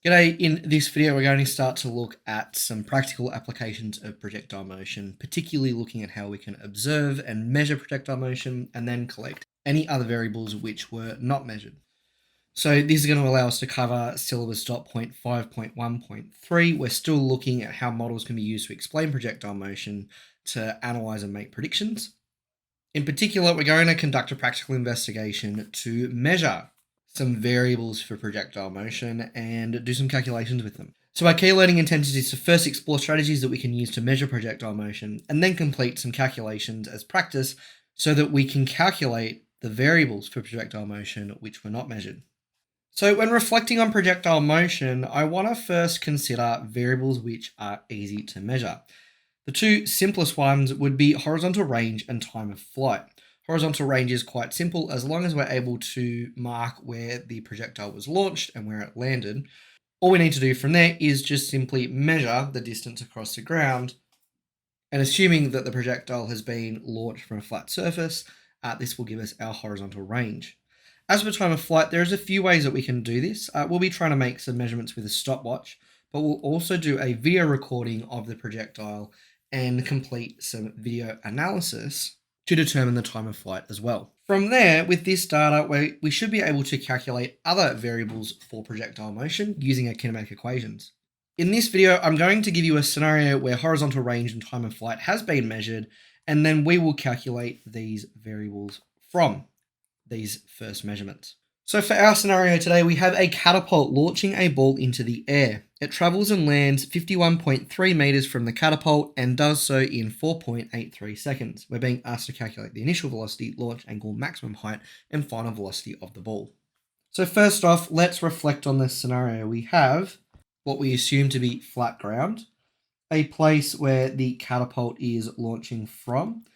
G'day, in this video we're going to start to look at some practical applications of projectile motion, particularly looking at how we can observe and measure projectile motion and then collect any other variables which were not measured. So this is going to allow us to cover syllabus dot point 5.1.3. We're still looking at how models can be used to explain projectile motion, to analyze and make predictions. In particular, we're going to conduct a practical investigation to measure some variables for projectile motion and do some calculations with them. So our key learning intentions is to first explore strategies that we can use to measure projectile motion and then complete some calculations as practice so that we can calculate the variables for projectile motion which were not measured. So when reflecting on projectile motion, I want to first consider variables which are easy to measure. The two simplest ones would be horizontal range and time of flight. Horizontal range is quite simple as long as we're able to mark where the projectile was launched and where it landed. All we need to do from there is just simply measure the distance across the ground, and assuming that the projectile has been launched from a flat surface, this will give us our horizontal range. As for time of flight, there's a few ways that we can do this. We'll be trying to make some measurements with a stopwatch, but we'll also do a video recording of the projectile and complete some video analysis to determine the time of flight as well. From there, with this data, we should be able to calculate other variables for projectile motion using our kinematic equations. In this video, I'm going to give you a scenario where horizontal range and time of flight has been measured, and then we will calculate these variables from these first measurements. So for our scenario today, we have a catapult launching a ball into the air. It travels and lands 51.3 meters from the catapult and does so in 4.83 seconds. We're being asked to calculate the initial velocity, launch angle, maximum height, and final velocity of the ball. So first off, let's reflect on this scenario. We have what we assume to be flat ground, a place where the catapult is launching from.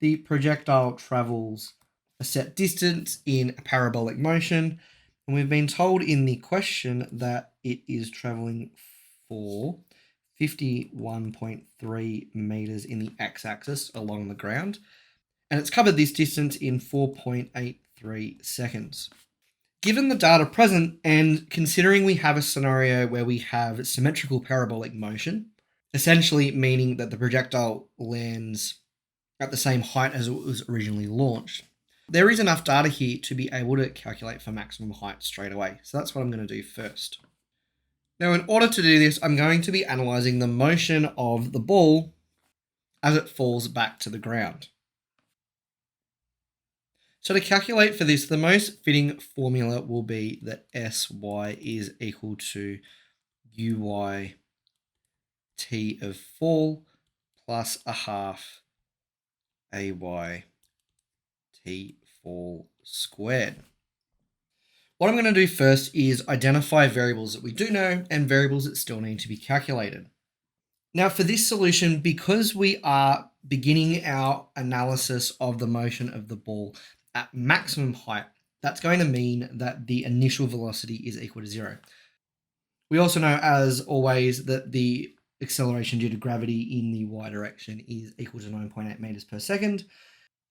The projectile travels a set distance in a parabolic motion, and we've been told in the question that it is traveling for 51.3 meters in the x-axis along the ground, and it's covered this distance in 4.83 seconds. Given the data present, and considering we have a scenario where we have symmetrical parabolic motion, essentially meaning that the projectile lands at the same height as it was originally launched, there is enough data here to be able to calculate for maximum height straight away. So that's what I'm going to do first. Now, in order to do this, I'm going to be analyzing the motion of the ball as it falls back to the ground. So to calculate for this, the most fitting formula will be that Sy is equal to Uy t of fall plus a half Ay t fall squared. What I'm going to do first is identify variables that we do know and variables that still need to be calculated. Now for this solution, because we are beginning our analysis of the motion of the ball at maximum height, that's going to mean that the initial velocity is equal to 0. We also know, as always, that the acceleration due to gravity in the y direction is equal to 9.8 meters per second.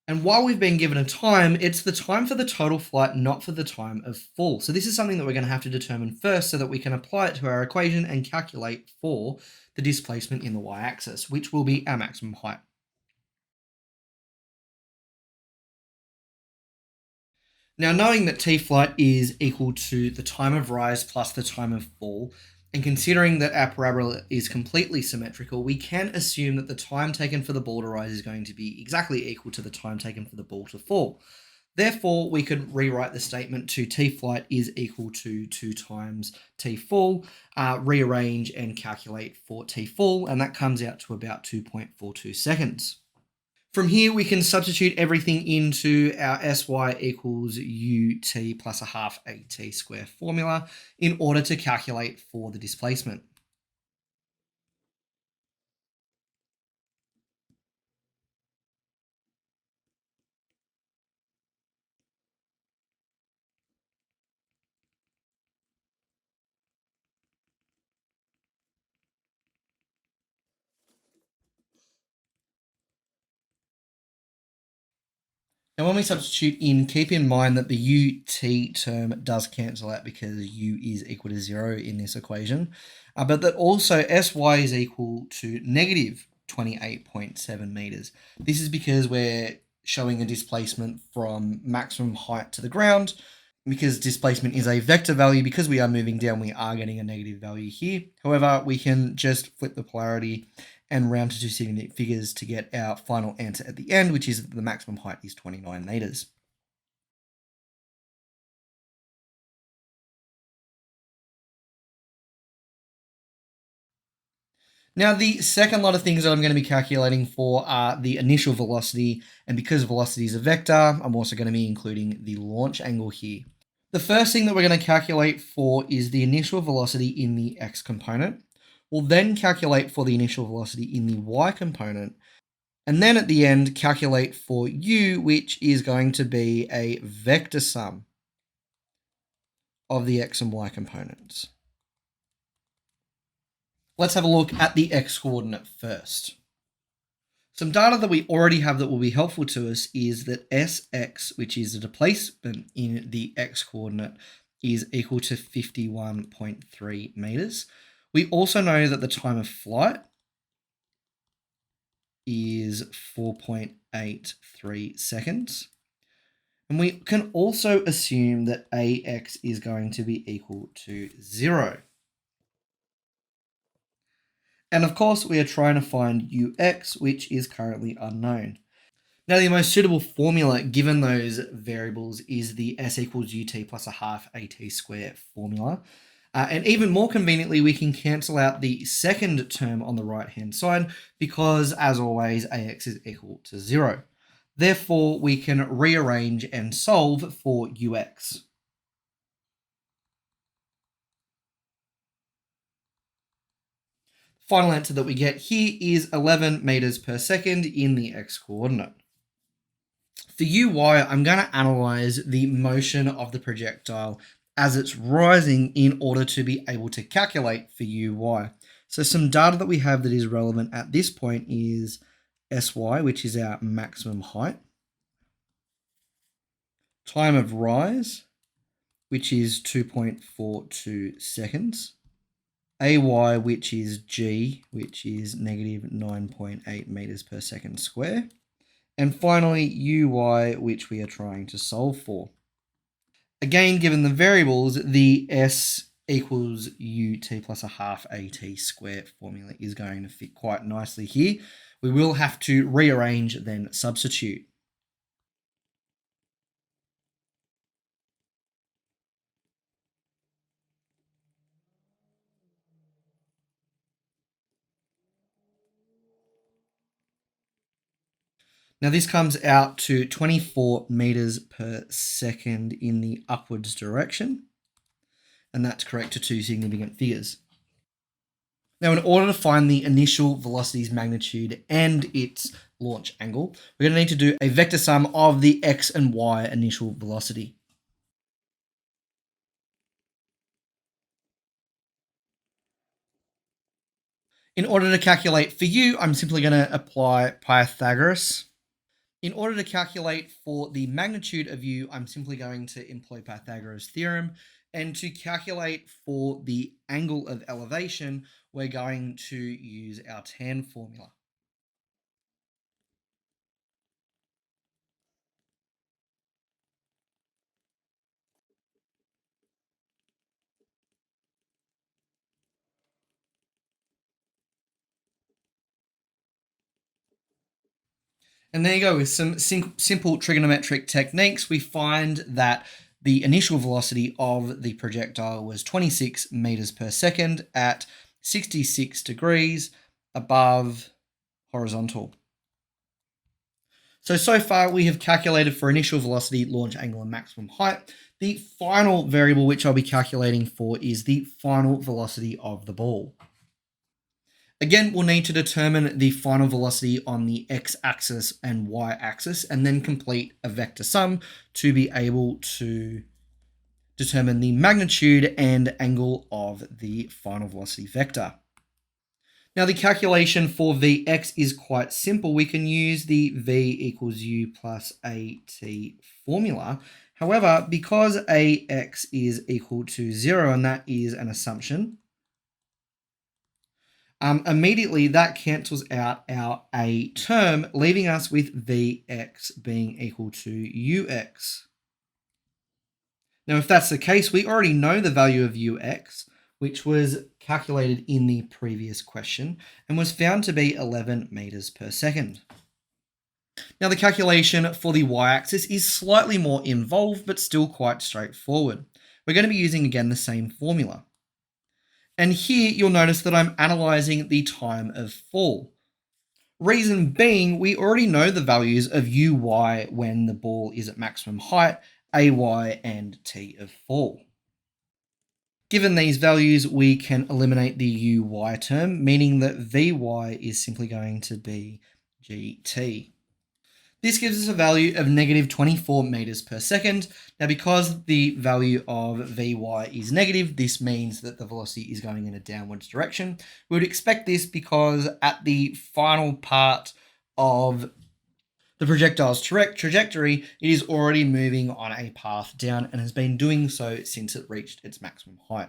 And while we've been given a time, it's the time for the total flight, not for the time of fall. So this is something that we're going to have to determine first so that we can apply it to our equation and calculate for the displacement in the y-axis, which will be our maximum height. Now, knowing that t-flight is equal to the time of rise plus the time of fall, and considering that our parabola is completely symmetrical, we can assume that the time taken for the ball to rise is going to be exactly equal to the time taken for the ball to fall. Therefore, we could rewrite the statement to t-flight is equal to 2 times t-fall, rearrange and calculate for t-fall, and that comes out to about 2.42 seconds. From here, we can substitute everything into our Sy equals ut plus a half at square formula in order to calculate for the displacement. Now, when we substitute in, keep in mind that the ut term does cancel out because u is equal to 0 in this equation, but that also sy is equal to negative 28.7 meters. This is because we're showing a displacement from maximum height to the ground. Because displacement is a vector value, because we are moving down, we are getting a negative value here. However, we can just flip the polarity and round to two significant figures to get our final answer at the end, which is that the maximum height is 29 meters. Now, the second lot of things that I'm going to be calculating for are the initial velocity, and because velocity is a vector, I'm also going to be including the launch angle here. The first thing that we're going to calculate for is the initial velocity in the x component. We'll then calculate for the initial velocity in the y component, and then at the end calculate for u, which is going to be a vector sum of the x and y components. Let's have a look at the x coordinate first. Some data that we already have that will be helpful to us is that Sx, which is the displacement in the x coordinate, is equal to 51.3 meters. We also know that the time of flight is 4.83 seconds. And we can also assume that Ax is going to be equal to 0. And of course, we are trying to find Ux, which is currently unknown. Now, the most suitable formula given those variables is the S equals ut plus a half at square formula. And even more conveniently, we can cancel out the second term on the right-hand side because, as always, Ax is equal to 0. Therefore, we can rearrange and solve for Ux. Final answer that we get here is 11 meters per second in the x coordinate. For uy, I'm going to analyze the motion of the projectile as it's rising in order to be able to calculate for uy. So some data that we have that is relevant at this point is sy, which is our maximum height, time of rise, which is 2.42 seconds, ay, which is g, which is negative 9.8 meters per second square, and finally uy, which we are trying to solve for. Again, given the variables, the s equals ut plus a half at square formula is going to fit quite nicely here. We will have to rearrange, then substitute. Now this comes out to 24 meters per second in the upwards direction, and that's correct to two significant figures. Now, in order to find the initial velocity's magnitude and its launch angle, we're going to need to do a vector sum of the x and y initial velocity. In order to calculate for u, I'm simply going to apply Pythagoras. In order to calculate for the magnitude of u, I'm simply going to employ Pythagoras' theorem. And to calculate for the angle of elevation, we're going to use our tan formula. And there you go. With some simple trigonometric techniques, we find that the initial velocity of the projectile was 26 meters per second at 66 degrees above horizontal. So far we have calculated for initial velocity, launch angle, and maximum height. The final variable which I'll be calculating for is the final velocity of the ball. Again, we'll need to determine the final velocity on the x-axis and y-axis, and then complete a vector sum to be able to determine the magnitude and angle of the final velocity vector. Now the calculation for Vx is quite simple. We can use the V equals U plus AT formula. However, because AX is equal to 0, and that is an assumption, immediately that cancels out our A term, leaving us with Vx being equal to Ux. Now, if that's the case, we already know the value of Ux, which was calculated in the previous question and was found to be 11 meters per second. Now, the calculation for the y-axis is slightly more involved, but still quite straightforward. We're going to be using, again, the same formula. And here you'll notice that I'm analyzing the time of fall. Reason being, we already know the values of uy when the ball is at maximum height, ay and t of fall. Given these values, we can eliminate the uy term, meaning that vy is simply going to be gt. This gives us a value of negative 24 meters per second. Now, because the value of Vy is negative, this means that the velocity is going in a downwards direction. We would expect this because at the final part of the projectile's trajectory, it is already moving on a path down and has been doing so since it reached its maximum height.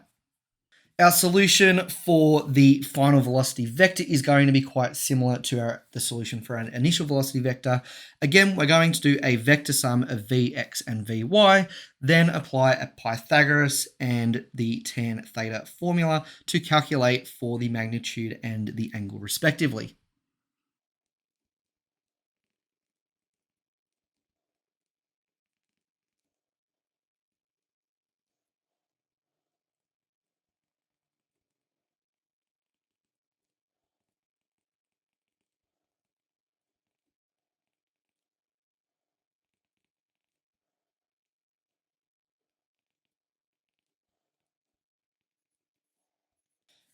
Our solution for the final velocity vector is going to be quite similar to the solution for an initial velocity vector. Again, we're going to do a vector sum of Vx and Vy, then apply a Pythagoras and the tan theta formula to calculate for the magnitude and the angle respectively.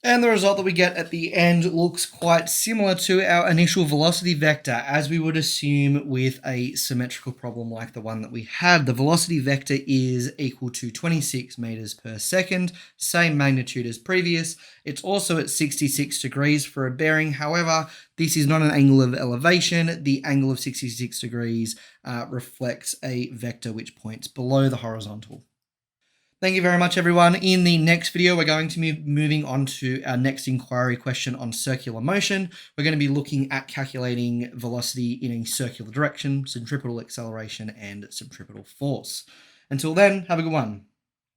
And the result that we get at the end looks quite similar to our initial velocity vector, as we would assume with a symmetrical problem like the one that we had. The velocity vector is equal to 26 meters per second, same magnitude as previous. It's also at 66 degrees for a bearing. However, this is not an angle of elevation. The angle of 66 degrees reflects a vector which points below the horizontal. Thank you very much, everyone. In the next video, we're going to be moving on to our next inquiry question on circular motion. We're going to be looking at calculating velocity in a circular direction, centripetal acceleration, and centripetal force. Until then, have a good one.